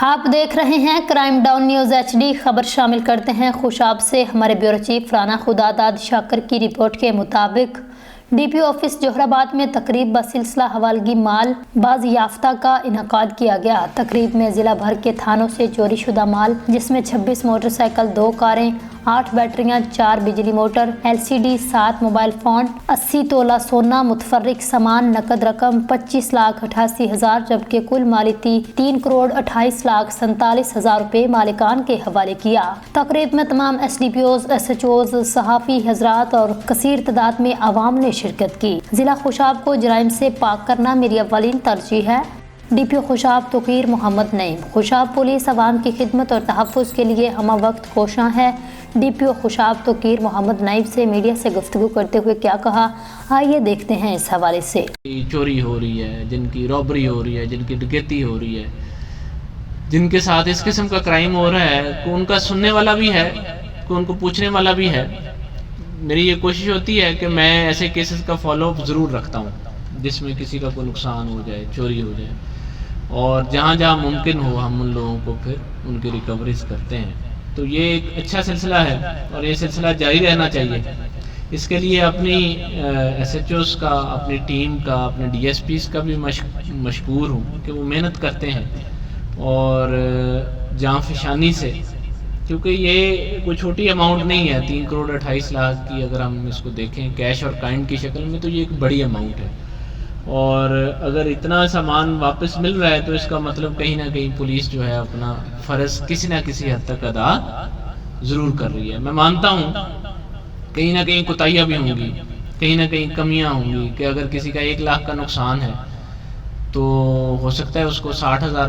آپ دیکھ رہے ہیں کرائم ڈاؤن نیوز HD۔ خبر شامل کرتے ہیں خوشاب سے۔ ہمارے بیورو چیف رانا خداداد شاکر کی رپورٹ کے مطابق DPO آفس جوہر آباد میں تقریب بسلسلہ حوالگی مال بازیافتہ کا انعقاد کیا گیا۔ تقریب میں ضلع بھر کے تھانوں سے چوری شدہ مال، جس میں 26 موٹر سائیکل، 2 کاریں، 8 بیٹریاں، 4 بجلی موٹر، LCD، 7 موبائل فون، 80 تولہ سونا، متفرق سامان، نقد رقم 25,88,000 جبکہ کل مالیتی 3,28,47,000 روپے مالکان کے حوالے کیا۔ تقریب میں تمام SDPOs، SHOs، صحافی حضرات اور کثیر تعداد میں عوام نے شرکت کی۔ ضلع خوشاب کو جرائم سے پاک کرنا میری اولین ترجیح ہے۔ DPO خوشاب توقیر محمد نعیم۔ خوشاب پولیس عوام کی خدمت اور تحفظ کے لیے ہمہ وقت کوشاں ہے۔ DPO خوشاب توقیر محمد نعیم سے میڈیا سے گفتگو کرتے ہوئے کیا کہا، آئیے دیکھتے ہیں اس حوالے سے۔ چوری ہو رہی ہے، جن کی رابری ہو رہی ہے، جن کی ڈکیتی ہو رہی ہے، جن کے ساتھ اس قسم کا کرائم ہو رہا ہے، کوئی ان کا سننے والا بھی ہے، کوئی ان کو پوچھنے والا بھی ہے۔ میری یہ کوشش ہوتی ہے کہ میں ایسے کیسز کا فالو اپ ضرور رکھتا ہوں جس میں کسی کا کوئی نقصان ہو جائے، چوری ہو جائے، اور جہاں جہاں ممکن ہو ہم ان لوگوں کو پھر ان کی ریکوریز کرتے ہیں۔ تو یہ ایک اچھا سلسلہ ہے اور یہ سلسلہ جاری رہنا چاہیے۔ اس کے لیے اپنی SHOs کا، اپنی ٹیم کا، اپنے DSPs کا بھی مشکور ہوں کہ وہ محنت کرتے ہیں اور جاں فشانی سے، کیونکہ یہ کوئی چھوٹی اماؤنٹ نہیں ہے۔ 3,28,00,000 کی اگر ہم اس کو دیکھیں کیش اور کائنڈ کی شکل میں تو یہ ایک بڑی اماؤنٹ ہے، اور اگر اتنا سامان واپس مل رہا ہے تو اس کا مطلب کہیں نہ کہیں پولیس جو ہے اپنا فرض کسی نہ کسی حد تک ادا ضرور کر رہی ہے۔ میں مانتا ہوں کہیں نہ کہیں کوتاہیاں بھی ہوں گی، کہیں نہ کہیں کمیاں ہوں گی، کہ اگر کسی کا 1 لاکھ کا نقصان ہے تو ہو سکتا ہے اس کو 60,000